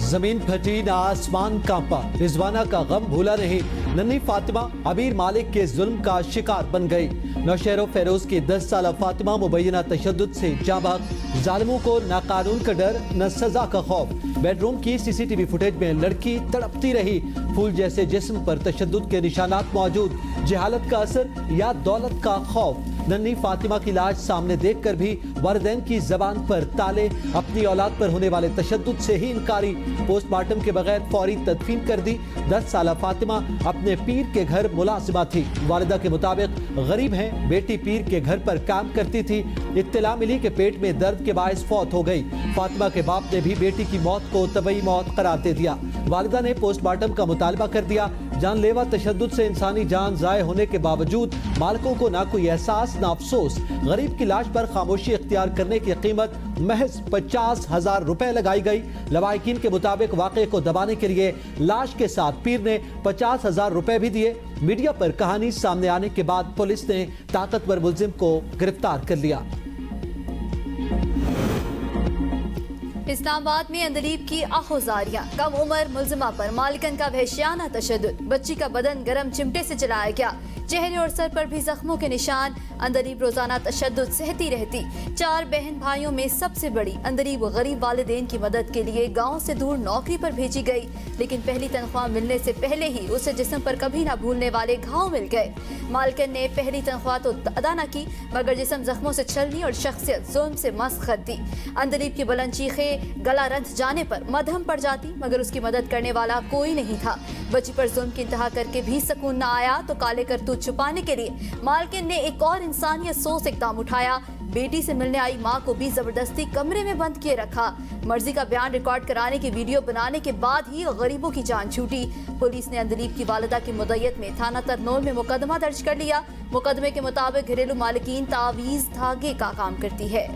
जमीन फटी ना आसमान कांपा, रिजवाना का गम भूला नहीं। नन्ही फातिमा अबीर मालिक के जुल्म का शिकार बन गई। नौशहरो फेरोज की 10 साल फातिमा मुबैना तशद्दुद से जाबाक। जालिमों को ना कानून का डर न सजा का खौफ। बेडरूम की सीसीटीवी फुटेज में लड़की तड़पती रही। फूल जैसे जिस्म पर तशद्दुद के निशानात मौजूद। जहालत का असर या दौलत का खौफ। नन्ही फातिमा की लाश सामने देखकर भी वालिदैन की जबान पर ताले। अपनी औलाद पर होने वाले तशद्दुद से ही इनकारी। पोस्टमार्टम के बगैर फौरी तदफीन कर दी। 10 साल फातिमा अपने पीर के घर मुलाजिमा थी। वालिदा के मुताबिक गरीब हैं, बेटी पीर के घर पर काम करती थी। इत्तला मिली कि पेट में दर्द के बायस फौत हो गई। फातिमा के बाप ने भी बेटी की मौत को तबई मौत करार दे दिया। वालिदा ने पोस्टमार्टम का मुतालबा कर दिया। जानलेवा तशद्दुद से इंसानी जान जाए होने के बावजूद मालिकों को ना कोई एहसास ना अफसोस। गरीब की लाश पर खामोशी इख्तियार करने की कीमत महज 50,000 रुपए लगाई गई। लवाहिकीन के मुताबिक वाक़े को दबाने के लिए लाश के साथ पीर ने 50,000 रुपए भी दिए। मीडिया पर कहानी सामने आने के बाद पुलिस ने ताकतवर मुलजिम को गिरफ्तार कर लिया। इस्लामाबाद में अंदलीब की आखोजारियां। कम उम्र मुलजिमा पर मालिकन का वहशियाना तशद्दुद। बच्ची का बदन गर्म चिमटे से जलाया गया। चेहरे और सर पर भी जख्मों के निशान। अंदलीब रोजाना तशद्दुद सहती रहती। 4 बहन भाइयों में सबसे बड़ी अंदलीब गरीब वालिदैन की मदद के लिए गांव से दूर नौकरी पर भेजी गई। लेकिन पहली तनख्वाह मिलने से पहले ही उसे जिस्म पर कभी ना भूलने वाले घाव मिल गए। मालकिन ने पहली तनख्वाह तो अदा न की, मगर जिस्म जख्मों से छलनी और शख्सियत जुल्म से मस्खत दी। अंदलीब की बुलंद चीखें गला रंध जाने पर मध्यम पड़ जाती, मगर उसकी मदद करने वाला कोई नहीं था। बच्ची पर जुल्म की इंतहा करके भी सुकून न आया तो काले करतूत छुपाने के लिए मालकिन ने एक और इंसानियत सोच इकदाम उठाया। बेटी से मिलने आई मां को भी जबरदस्ती कमरे में बंद किए रखा। मर्जी का बयान रिकॉर्ड कराने की वीडियो बनाने के बाद ही गरीबों की जान छूटी। पुलिस ने अंदलीब की वालिदा की मुद्दत में थाना तरनोल में मुकदमा दर्ज कर लिया। मुकदमे के मुताबिक घरेलू मालिकीन तावीज धागे का काम करती है।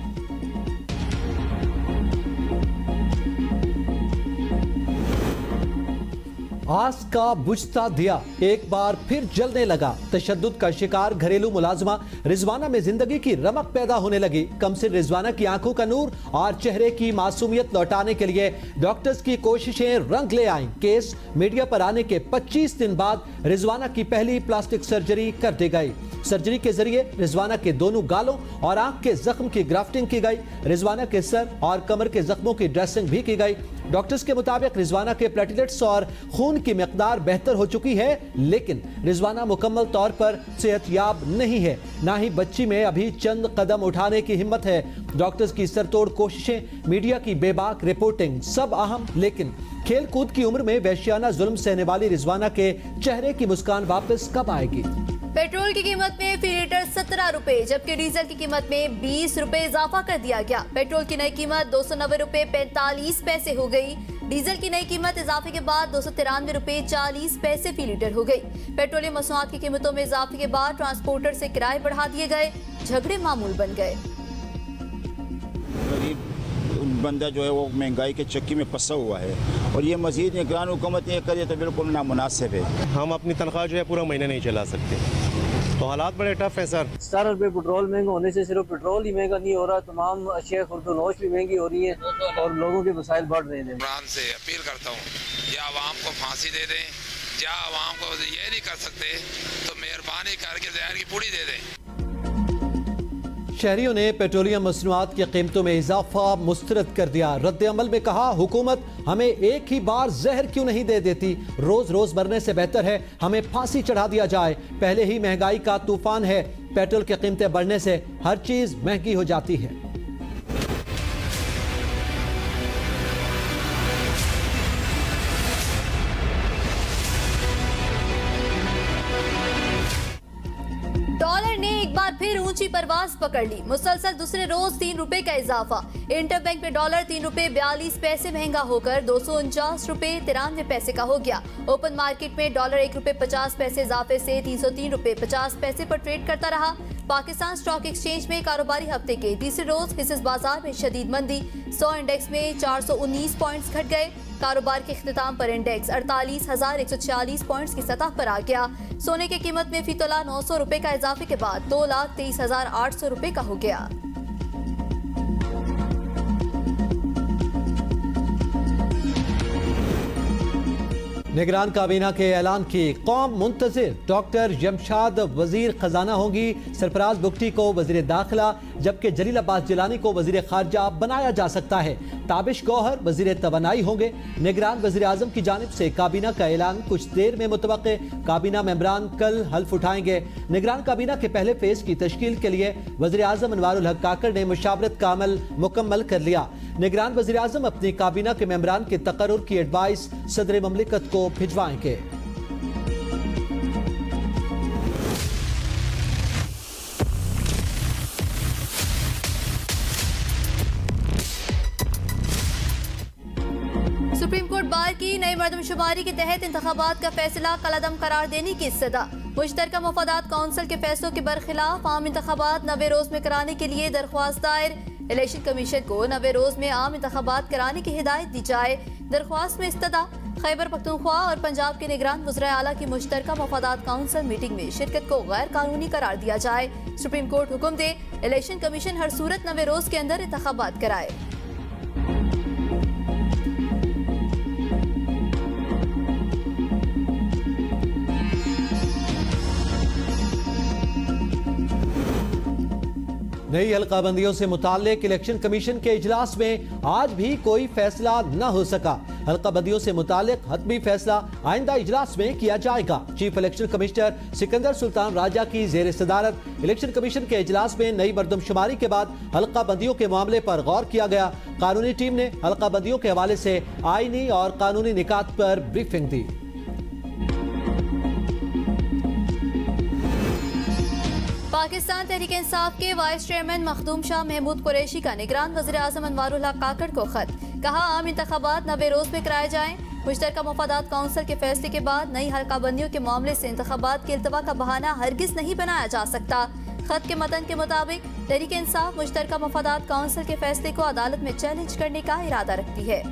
आस का बुझता दिया एक बार फिर जलने लगा। तशद्दुद का शिकार घरेलू मुलाजमा रिजवाना में जिंदगी की रमक पैदा होने लगी। कमसिन रिजवाना की आंखों का नूर और चेहरे की मासूमियत लौटाने के लिए डॉक्टर्स की कोशिशें रंग ले आईं। केस मीडिया पर आने के 25 दिन बाद रिजवाना की पहली प्लास्टिक सर्जरी कर दी गई। सर्जरी के जरिए रिजवाना के दोनों गालों और आंख के जख्म की ग्राफ्टिंग की गई। रिजवाना के सर और कमर के जख्मों की ड्रेसिंग भी की गई। डॉक्टर्स के मुताबिक रिजवाना के प्लेटलेट्स और खून की मिकदार बेहतर हो चुकी है, लेकिन रिजवाना मुकम्मल तौर पर सेहतयाब नहीं है। ना ही बच्ची में अभी चंद कदम उठाने की हिम्मत है। डॉक्टर्स की सरतोड़ कोशिशें, मीडिया की बेबाक रिपोर्टिंग सब अहम, लेकिन खेल कूद की उम्र में वहशियाना जुल्म सहने वाली रिजवाना के चेहरे की मुस्कान वापस कब आएगी? पेट्रोल की कीमत में फी लीटर 17 रुपए, जबकि डीजल की कीमत में 20 रुपए इजाफा कर दिया गया। पेट्रोल की नई कीमत 290 रुपए 45 पैसे हो गई। डीजल की नई कीमत इजाफे के बाद 293 रुपए 40 पैसे फी लीटर हो गई। पेट्रोलियम मसनूआत की कीमतों में इजाफे के बाद ट्रांसपोर्टर से किराए बढ़ा दिए गए। झगड़े मामूल बन गए। बंदा जो है वो महंगाई के चक्की में फंसा हुआ है और ये मजीद निगरान हुकूमत ये करे तो बिल्कुल नामुनासिब है। हम अपनी तनख्वाह जो है पूरा महीना नहीं चला सकते, तो हालात बड़े टफ है सर। 17 रुपये पेट्रोल महंगा होने से सिर्फ पेट्रोल ही महंगा नहीं हो रहा, तमाम अशिया खुर्दोनोश भी महंगी हो रही है और लोगों के मसाइल बढ़ रहे हैं। इमरान से अपील करता हूँ या आवाम को फांसी दे दें या आवाम को ये नहीं कर सकते तो मेहरबानी करके जहर की पूड़ी दे दें। शहरियों ने पेट्रोलियम मसनूआत की कीमतों में इजाफा मुस्तरद कर दिया। रद्द अमल में कहा, हुकूमत हमें एक ही बार जहर क्यों नहीं दे देती? रोज रोज मरने से बेहतर है हमें फांसी चढ़ा दिया जाए। पहले ही महंगाई का तूफान है, पेट्रोल की कीमतें बढ़ने से हर चीज महंगी हो जाती है। डॉलर ने एक बार फिर ऊंची परवाज पकड़ ली। मुसलसल दूसरे रोज 3 रुपए का इजाफा। इंटरबैंक में डॉलर 3 रुपए 42 पैसे महंगा होकर 249 रुपए 93 पैसे का हो गया। ओपन मार्केट में डॉलर 1 रुपए 50 पैसे इजाफे से 303 रुपए 50 पैसे पर ट्रेड करता रहा। पाकिस्तान स्टॉक एक्सचेंज में कारोबारी हफ्ते के तीसरे रोज हिस्सेस बाजार में शदीद मंदी। 100 इंडेक्स में 419 पॉइंट्स घट गए। कारोबार के इख्तिताम पर इंडेक्स 48,140 पॉइंट्स की सतह पर आ गया। सोने की कीमत में फी तोला 900 रुपए का इजाफे के बाद 2,23,800 रुपए का हो गया। निगरान काबीना के ऐलान की कौम मुंतजिर। डॉक्टर जमशाद वजीर खजाना होंगी। सरफराज बुगटी को वजीर दाखिला जबकि जलील अब्बास जिलानी को वजीर खारजा बनाया जा सकता है। ताबिश गौहर वजीर तवानाई होंगे। निगरान वजीर आजम की जानिब से काबीना का ऐलान कुछ देर में मुतवक्के। काबीना मेंबरान कल हल्फ उठाएंगे। निगरान काबीना के पहले फेज की तश्कील के लिए वजीर आजम अनवारुल हक काकड़ ने मुशावरत का अमल मुकम्मल कर लिया। निगरान वजीर आजम अपनी काबीना के मेंबरान के तकर्रुर की एडवाइस सदर ममलिकत को भिजवाएंगे। सुप्रीम कोर्ट बार की नई मर्दमशुमारी के तहत इंतखाबात का फैसला कलअदम करार देने की सदा। मुश्तरका मुफादात काउंसिल के फैसलों के बरखिलाफ आम इंतखाबात 90 रोज में कराने के लिए दरख्वास्त दायर। इलेक्शन कमीशन को 90 रोज में आम इंतखाबात कराने की हिदायत दी जाए। दरख्वास्त में इस्तदा खैबर पख्तूनख्वा और पंजाब के निगरान वज़ीर आला की मुश्तरका मुफादात काउंसिल मीटिंग में शिरकत को गैर कानूनी करार दिया जाए। सुप्रीम कोर्ट हुक्म दे इलेक्शन कमीशन हर सूरत 90 रोज के अंदर इंतखाबात कराए। नई हल्काबंदियों से मुताल्लिक इलेक्शन कमीशन के इजलास में आज भी कोई फैसला न हो सका। हल्काबंदियों से मुताल्लिक हतमी फैसला आइंदा इजलास में किया जाएगा। Chief election commissioner Sikandar Sultan Raja की जेर सदारत इलेक्शन कमीशन के इजलास में नई मर्दमशुमारी के बाद हल्काबंदियों के मामले पर गौर किया गया। कानूनी टीम ने हल्काबंदियों के हवाले से आईनी और कानूनी निकात पर ब्रीफिंग दी। पाकिस्तान तहरीक इंसाफ के वाइस चेयरमैन मखदूम शाह महमूद कुरैशी का निगरान वज़ीर आज़म अनवारुल हक काकड़ को खत। कहा आम इंतखाबात 90 रोज में कराए जाएं। मुश्तरका मुफादात काउंसिल के फैसले के बाद नई हल्काबंदियों के मामले से इंतखाबात के इल्तवा का बहाना हरगिज नहीं बनाया जा सकता। खत के मतन के मुताबिक तहरीक इंसाफ मुश्तरका मुफादात काउंसिल के फैसले को अदालत में चैलेंज करने का इरादा रखती है।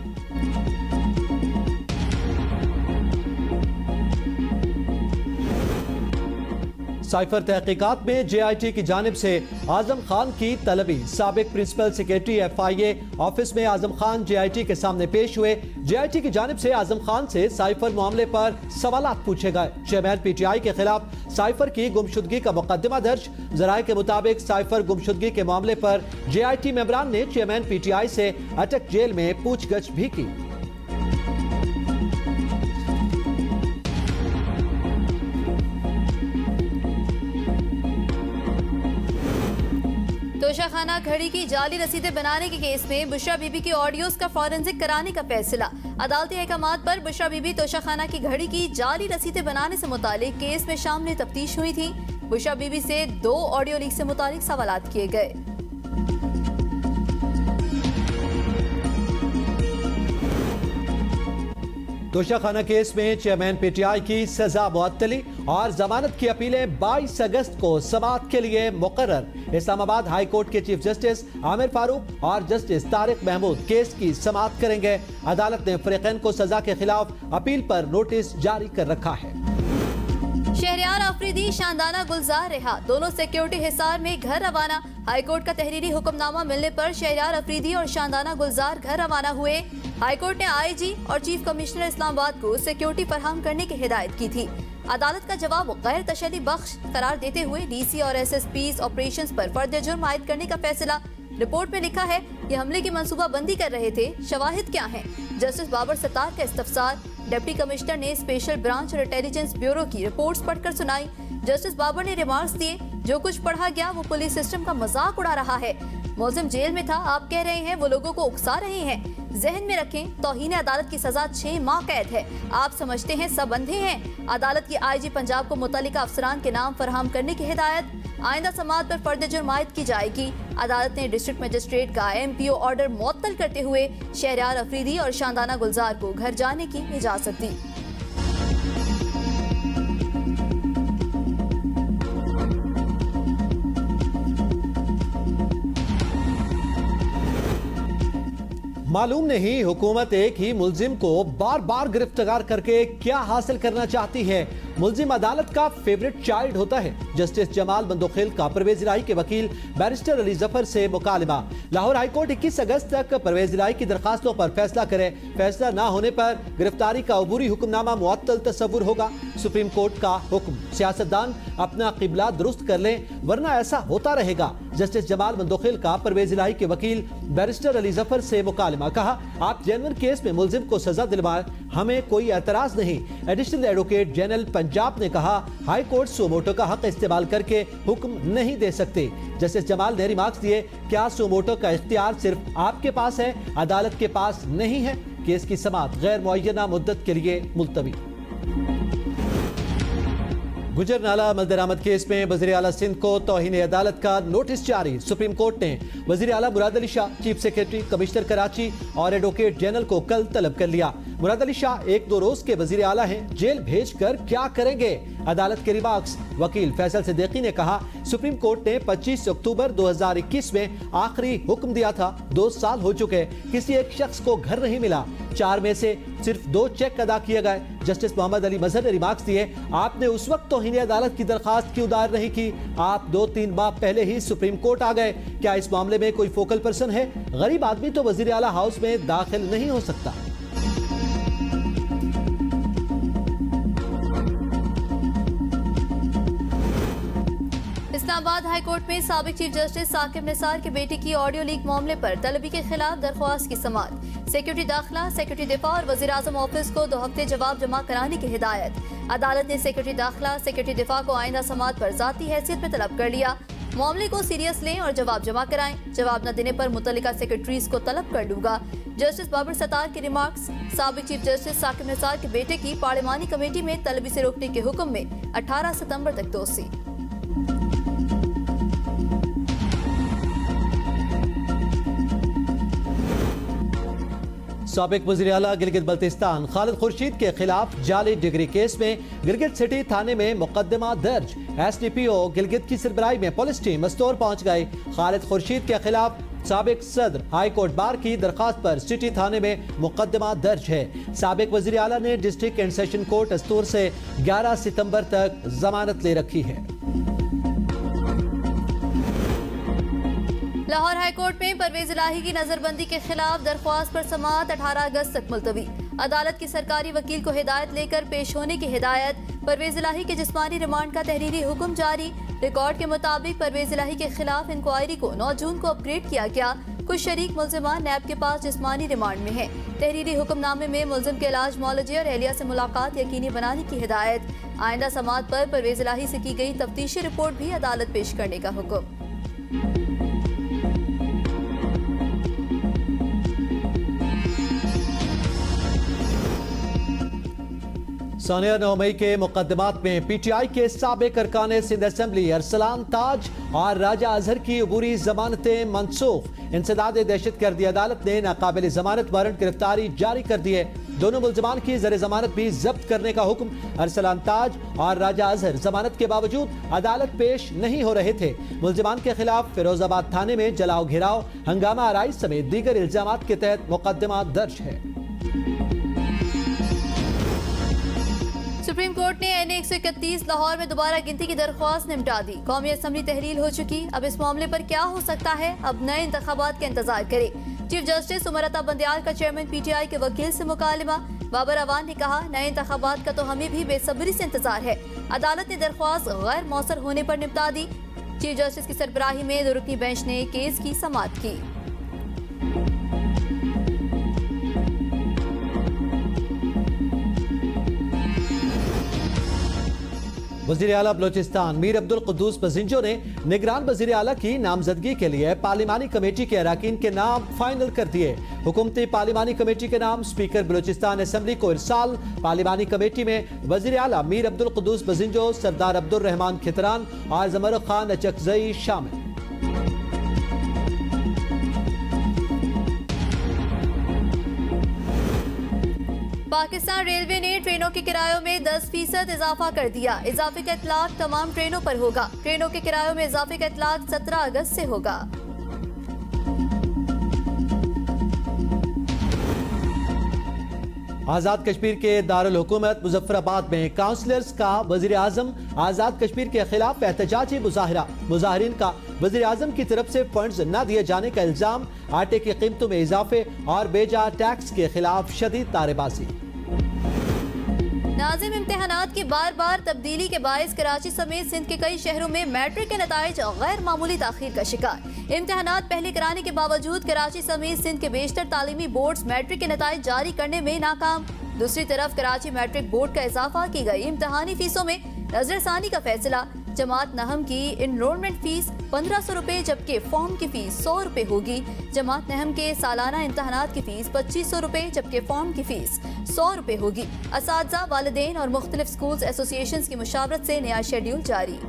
साइफर तहकीकात में JIT की जानिब से आजम खान की तलबी। साबिक प्रिंसिपल सेक्रेटरी FIA ऑफिस में आजम खान JIT के सामने पेश हुए। JIT की जानिब से आजम खान से साइफर मामले पर सवालात पूछे गए। चेयरमैन PTI के खिलाफ साइफर की गुमशुदगी का मुकदमा दर्ज। जराये के मुताबिक साइफर गुमशुदगी के मामले पर JIT मेंबरान ने चेयरमैन PTI से अटक जेल में पूछगछ भी की। तोशाखाना घड़ी की जाली रसीदें बनाने के केस में बुशरा बीबी की ऑडियोज का फॉरेंसिक कराने का फैसला। अदालती अहकामात पर बुशरा बीबी तोशाखाना की घड़ी की जाली रसीदें बनाने से मुतालिक केस में शामिल तफ्तीश हुई थी। बुशरा बीबी से 2 ऑडियो लीक से मुतालिक सवालात किए गए। तोशाखाना केस में चेयरमैन PTI की सजा मुअत्तली और जमानत की अपीलें 22 अगस्त को समाअत के लिए मुकर्रर। इस्लामाबाद हाई कोर्ट के चीफ जस्टिस आमिर फारूक और जस्टिस तारिक महमूद केस की समाअत करेंगे। अदालत ने फरीकैन को सजा के खिलाफ अपील पर नोटिस जारी कर रखा है। शहरयार अफरीदी शानदाना गुलजार रिहा। दोनों सिक्योरिटी हिसार में घर रवाना। हाईकोर्ट का तहरीरी हुक्मनामा मिलने पर शहरयार अफरीदी और शानदाना गुलजार घर रवाना हुए। हाईकोर्ट ने IG और चीफ कमिश्नर इस्लामाबाद को सिक्योरिटी फराहम करने की हिदायत की थी। अदालत का जवाब गैर तशद्दुद बख्श करार देते हुए DC और SSPs ऑपरेशंस पर फर्द जुर्म आयद करने का फैसला। रिपोर्ट में लिखा है ये हमले की मंसूबाबंदी कर रहे थे। शवाहिद क्या हैं? जस्टिस बाबर सत्तार का इस्तफसार। डिप्टी कमिश्नर ने स्पेशल ब्रांच और इंटेलिजेंस ब्यूरो की रिपोर्ट्स पढ़कर सुनाई। जस्टिस बाबर ने रिमार्क्स दिए जो कुछ पढ़ा गया वो पुलिस सिस्टम का मजाक उड़ा रहा है। मुलजिम जेल में था, आप कह रहे हैं वो लोगों को उकसा रहे हैं। जहन में रखें तौहीन अदालत की सजा 6 माह कैद है। आप समझते हैं सब अंधे हैं। अदालत की IG पंजाब को मुतल्लिका अफसरान के नाम फराहम करने की हिदायत। आइंदा समाअत पर फर्द जुर्म आयद की जाएगी। अदालत ने डिस्ट्रिक्ट मजिस्ट्रेट का MPO ऑर्डर मुअत्तल करते हुए शहरयार अफरीदी और शानदाना गुलजार को घर जाने की इजाजत दी। मालूम नहीं हुकूमत एक ही मुल्जिम को बार बार गिरफ्तार करके क्या हासिल करना चाहती है। मुल्जिम अदालत का फेवरेट चाइल्ड होता है। जस्टिस जमाल बंदोखेल का परवेज इलाही के वकील बैरिस्टर अली जफर से मुकालमा। लाहौर हाईकोर्ट 21 अगस्त तक परवेज इलाही की दरखास्तों पर फैसला करे। फैसला ना होने पर गिरफ्तारी का अबूरी हुक्मनामा मुअत्तल तस्वुर होगा। सुप्रीम कोर्ट का हुक्म, सियासतदान अपना किबला दुरुस्त कर लें वरना ऐसा होता रहेगा। जस्टिस जमाल बंदोखेल का परवेज इलाही के वकील बैरिस्टर अली जफर से मुकालमा। कहा, आप जेन्युइन केस में मुल्जिम को सजा दिलवाएं, हमें कोई एतराज नहीं। एडिशनल एडवोकेट जनरल पंजाब ने कहा, हाई कोर्ट सुमोटो का हक इस्तेमाल करके हुक्म नहीं दे सकते। जस्टिस जमाल ने रिमार्क्स दिए, क्या सुमोटो का इख्तियार सिर्फ आपके पास है, अदालत के पास नहीं है। केस की समाअत गैर मुअय्यना मुद्दत के लिए मुलतवी। गुजरनाला मलदरामद केस में वज़ीर आला सिंध को तौहीन अदालत का नोटिस जारी। सुप्रीम कोर्ट ने वज़ीर आला Murad Ali Shah, chief secretary, commissioner Karachi और एडवोकेट जनरल को कल तलब कर लिया। मुराद अली शाह 1-2 रोज के वज़ीर आला हैं, जेल भेजकर क्या करेंगे। अदालत के रिमार्क्स, वकील फैसल सिद्दीकी ने कहा, सुप्रीम कोर्ट ने 25 अक्टूबर 2021 में आखिरी हुक्म दिया था। 2 साल हो चुके, किसी एक शख्स को घर नहीं मिला। 4 में से सिर्फ 2 चेक अदा किए गए। जस्टिस मोहम्मद अली मजहर ने रिमार्क्स दिए, आपने उस वक्त तौहीन अदालत की दरखास्त क्यों दायर नहीं की? आप 2-3 माह पहले ही सुप्रीम कोर्ट आ गए। क्या इस मामले में कोई फोकल पर्सन है? गरीब आदमी तो वज़ीर आला हाउस में दाखिल नहीं हो सकता। इस्लामाबाद हाई कोर्ट में साबिक चीफ जस्टिस साकिब निसार के बेटे की ऑडियो लीक मामले पर तलबी के खिलाफ दरख्वास्त की समाअत। सेक्रेटरी दाखिला, सेक्रेटरी दिफा और वज़ीर आज़म ऑफिस को 2 हफ्ते जवाब जमा कराने की हिदायत। अदालत ने सेक्रेटरी दाखिला, सेक्रेटरी दिफा को आइंदा समाअत पर ज़ाती हैसियत में तलब कर लिया। मामले को सीरियस लें और जवाब जमा कराएं। जवाब न देने पर मुतल्लिका सेक्रेटरीज को तलब कर लूंगा। जस्टिस बाबर सत्तार के रिमार्क्स, साबिक चीफ जस्टिस साकिब निसार के बेटे की पार्लिमानी कमेटी में तलबी से रोकने के हुक्म में 18 सितंबर तक तोसी। साबिक वज़ीर आला गिलगित बल्तिस्तान खालिद खुर्शीद के खिलाफ जाली डिग्री केस में गिलगित सिटी थाने में मुकदमा दर्ज। SDPO गिलगित की सरबराही में पुलिस टीम मस्तूर पहुंच गई। खालिद खुर्शीद के खिलाफ साबिक सदर हाई कोर्ट बार की दरखास्त पर सिटी थाने में मुकदमा दर्ज है। साबिक वज़ीर आला ने डिस्ट्रिक्ट एंड सेशन कोर्ट अस्तूर से 11 सितंबर तक जमानत ले रखी है। लाहौर हाई कोर्ट में परवेज इलाही की नजरबंदी के खिलाफ दरख्वास्त पर समाअत 18 अगस्त तक मुलतवी। अदालत की सरकारी वकील को हिदायत लेकर पेश होने की हिदायत। परवेज इलाही के जिस्मानी रिमांड का तहरीरी हुक्म जारी। रिकॉर्ड के मुताबिक परवेज इलाही के खिलाफ इंक्वायरी को 9 जून को अपग्रेड किया गया। कुछ शरीक मुल्जिमान नैब के पास जिस्मानी रिमांड में है। तहरीरी हुक्मनामे में मुल्जिम के इलाज, मौलजी और एहलिया से मुलाकात यकीनी बनाने की हिदायत। आइंदा समाअत पर परवेज इलाही से की गई तफ्तीशी रिपोर्ट भी अदालत पेश करने का हुक्म। सानिया 9 मई के मुकदमात में PTI के साबिक अरकान सिंध असेंबली अरसलान ताज और राजा अजहर की अबूरी जमानतें मनसूख। इंसदाद दहशतगर्दी अदालत ने नाकाबिल जमानत वारंट गिरफ्तारी जारी कर दी है। दोनों मुल्जिमान की ज़र जमानत भी जब्त करने का हुक्म। अरसलान ताज और राजा अजहर जमानत के बावजूद अदालत पेश नहीं हो रहे थे। मुल्जिमान के खिलाफ फिरोजाबाद थाने में जलाओ घिराव, हंगामा आराई समेत दीगर इल्जामात के तहत मुकदमा दर्ज है। सुप्रीम कोर्ट ने NA 131 लाहौर में दोबारा गिनती की दरख्वास्त निपटा दी। कौमी असम्बली तहलील हो चुकी, अब इस मामले पर क्या हो सकता है? अब नए इंतखाबात का इंतजार करें। चीफ जस्टिस उमर अता बंदियाल का चेयरमैन PTI के वकील से मुकालमा। बाबर अवान ने कहा, नए इंतखाबात का तो हमें भी बेसब्री से इंतजार है। अदालत ने दरख्वास्त गैर मौसर होने पर निपटा दी। चीफ जस्टिस की सरबराही में 2 रुकनी बेंच ने केस की समाअत की। वज़ीर आला बलोचिस्तान मीर अब्दुल कुद्दूस बजिंजो ने निगरान वज़ीर आला की नामजदगी के लिए पार्लिमानी कमेटी के अरकान के नाम फाइनल कर दिए। हुकूमती पार्लिमानी कमेटी के नाम स्पीकर बलोचिस्तान असेंबली को इरसाल। पार्लिमानी कमेटी में वज़ीर आला मीर अब्दुल कुद्दूस बजिंजो, सरदार अब्दुल रहमान खितरान और जमर खान अचकजई शामिल। पाकिस्तान रेलवे ने ट्रेनों के किरायों में 10% इजाफा कर दिया। इजाफे का इतलाक तमाम ट्रेनों पर होगा। ट्रेनों के किरायों में इजाफे का इतलाक 17 अगस्त से होगा। आजाद कश्मीर के दारुल हुकूमत मुजफ्फराबाद में काउंसलर्स का वजीर आजम आजाद कश्मीर के खिलाफ एहतजाजी मुजाहरा। मुजाहरीन का वजीर आजम की तरफ से फंड्स न दिए जाने का इल्जाम, आटे की कीमतों में इजाफे और बेजा टैक्स के खिलाफ शदीद नारेबाजी। नाज़िम इम्तिहानात की बार बार तब्दीली के बायस कराची समेत सिंध के कई शहरों में मैट्रिक के नताइज गैर मामूली ताखीर का शिकार। इम्तिहानात पहले कराने के बावजूद कराची समेत सिंध के बेशतर तालीमी बोर्ड्स मैट्रिक के नताइज जारी करने में नाकाम। दूसरी तरफ कराची मैट्रिक बोर्ड का इजाफा की गई इम्तिहानी फीसों में नजरसानी का फैसला। जमात नहम की इनरोलमेंट फीस 1500 रुपए जबकि फॉर्म की फीस 100 रुपए होगी। जमात नहम के सालाना इम्तिहानात की फीस 2500 रुपए जबकि फॉर्म की फीस 100 रुपए होगी। असातिज़ा, वालिदैन और मुख्तलिफ स्कूल्स एसोसिएशंस की मुशावरत से नया शेड्यूल जारी।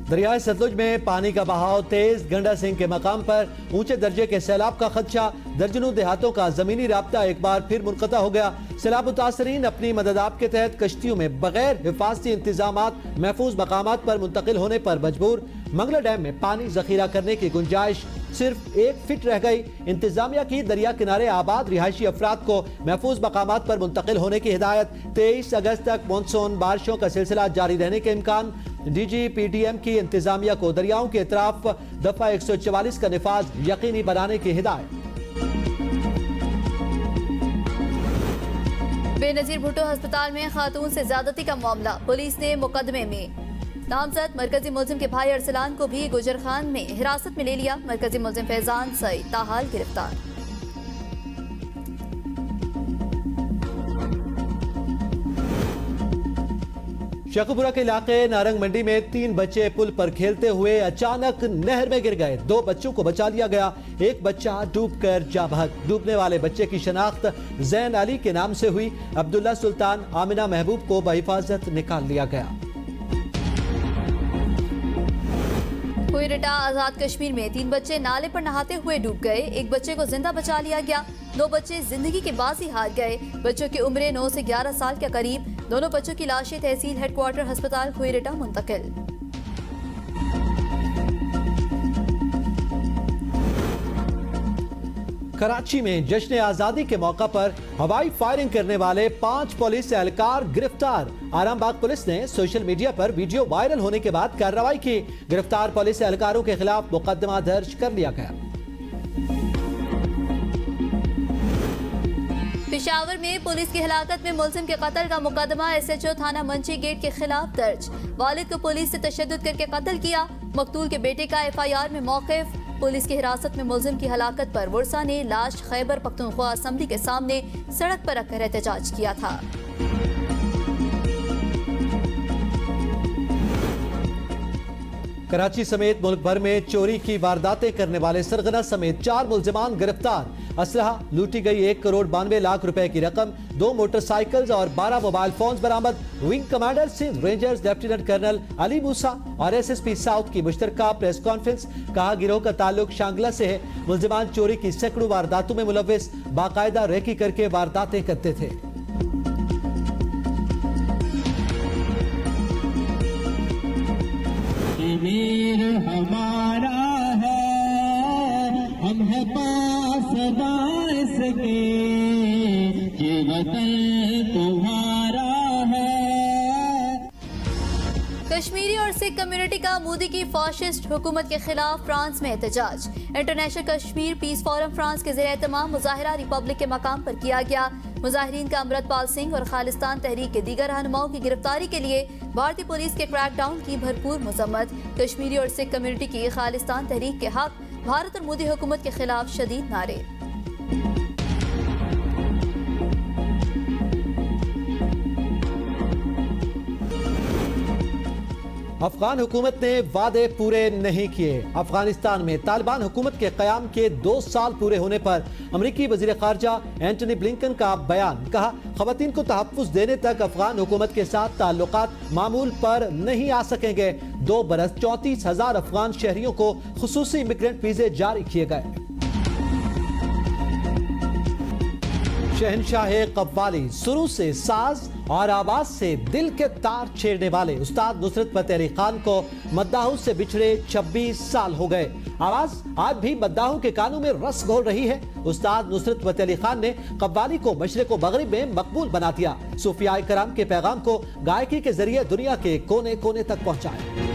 दरियाए सतलुज में पानी का बहाव तेज, गंडा सिंह के मकाम पर ऊंचे दर्जे के सैलाब का खदशा। दर्जनों देहातों का जमीनी राब्ता एक बार फिर मुनक़ता हो गया। सैलाब मुतासरीन अपनी मददाब के तहत कश्तियों में बगैर हिफाजती इंतजामात महफूज मकामात पर मुंतकिल होने पर मजबूर। मंगला डैम में पानी जखीरा करने की गुंजाइश सिर्फ 1 फीट रह गई। इंतजामिया की दरिया किनारे आबाद रिहायशी अफराद को महफूज मकामात पर मुंतकिल होने की हिदायत। 23 अगस्त तक मानसून बारिशों का सिलसिला जारी रहने के इम्कान। DGPDM की इंतजामिया को दरियाओं के इतराफ दफा 144 का निफाज यकीनी बनाने की हिदायत। बेनजीर भुट्टो अस्पताल में खातून से ज्यादती का मामला। पुलिस ने मुकदमे में नामजद मरकजी मुलजिम के भाई अरसलान को भी गुजर खान में हिरासत में ले लिया। मरकजी मुलजिम फैजान सईद ताहाल गिरफ्तार। शेखुपुरा के इलाके नारंग मंडी में 3 बच्चे पुल पर खेलते हुए अचानक नहर में गिर गए। 2 बच्चों को बचा लिया गया, एक बच्चा डूबकर जा बहक। डूबने वाले बच्चे की शनाख्त जैन अली के नाम से हुई। अब्दुल्ला सुल्तान आमिना महबूब को बहिफाजत निकाल लिया गया। कोयटा आजाद कश्मीर में 3 बच्चे नाले पर नहाते हुए डूब गए। एक बच्चे को जिंदा बचा लिया गया। 2 बच्चे जिंदगी की बाजी हार गए। बच्चों की उम्रें 9 से 11 साल के करीब। दोनों बच्चों की लाशें तहसील हेडक्वार्टर अस्पताल कोयटा मुंतकिल। कराची में जश्न आजादी के मौका पर हवाई फायरिंग करने वाले 5 पुलिस एहलकार गिरफ्तार। आरामबाग पुलिस ने सोशल मीडिया पर वीडियो वायरल होने के बाद कार्रवाई की। गिरफ्तार पुलिस एहलकारों के खिलाफ मुकदमा दर्ज कर लिया गया। पेशावर में पुलिस की हिलाकत में मुलजिम के कत्ल का मुकदमा SHO थाना मंची गेट के खिलाफ दर्ज। वालिद को पुलिस से तशद्दुद करके कत्ल किया। मकतूल के बेटे का FIR में मौक़िफ। पुलिस की हिरासत में मुलजिम की हलाकत पर वर्सा ने लाश खैबर पख्तूनख्वा असम्बली के सामने सड़क पर रखकर एहतजाज किया था। कराची समेत मुल्क भर में चोरी की वारदातें करने वाले सरगना समेत 4 मुलजिमान गिरफ्तार। असलहा लूटी गई 1,92 लाख रुपए की रकम, 2 मोटरसाइकिल्स और 12 मोबाइल फोन बरामद। Wing commander Sindh rangers lieutenant colonel Ali Musa और SSP साउथ की मुश्तरका प्रेस कॉन्फ्रेंस। कहा गिरोह का ताल्लुक शांगला से है। मुलजिमान चोरी की सैकड़ों वारदातों में मुलव्विस, बाकायदा रेकी करके वारदातें करते थे। मीर हमारा है, हम है पासदार सके, ये वतन तुम्हारा है। कश्मीरी और सिख कम्युनिटी का मोदी की फाशिस्ट हुकूमत के खिलाफ फ्रांस में एहतजाज। International Kashmir peace forum France के ज़ेर-ए-तमाम मुजाहिरा रिपब्लिक के मकाम पर किया गया। मुजाहिरीन का अमृतपाल सिंह और खालिस्तान तहरीक के दीगर रहनुमाओं की गिरफ्तारी के लिए भारतीय पुलिस के क्रैकडाउन की भरपूर मजम्मत। कश्मीरी और सिख कम्युनिटी की खालिस्तान तहरीक के हक, भारत और मोदी हुकूमत के खिलाफ शदीद नारे। अफगान हुकूमत ने वादे पूरे नहीं किए। अफगानिस्तान में तालिबान हुकूमत के क़याम के 2 साल पूरे होने पर अमरीकी वज़ीर ख़ारजा एंटनी ब्लिंकन का बयान। कहा, ख़वातीन को तहफ़्फ़ुज़ देने तक अफगान हुकूमत के साथ ताल्लुकात मामूल पर नहीं आ सकेंगे। 2 बरस 34,000 अफगान शहरियों को खुसूसी इमिग्रेंट वीज़े जारी किए गए। शहनशाह कव्वाली शुरू से साज और आवाज से दिल के तार छेड़ने वाले उस्ताद नुसरत फतेह अली खान को मद्दाहों से बिछड़े 26 साल हो गए। आवाज आज भी मद्दाहों के कानों में रस घोल रही है। उस्ताद नुसरत फतेह अली खान ने कव्वाली को मशरिक व मगरिब में मकबूल बना दिया। सूफिया कराम के पैगाम को गायकी के जरिए दुनिया के कोने कोने तक पहुंचाया।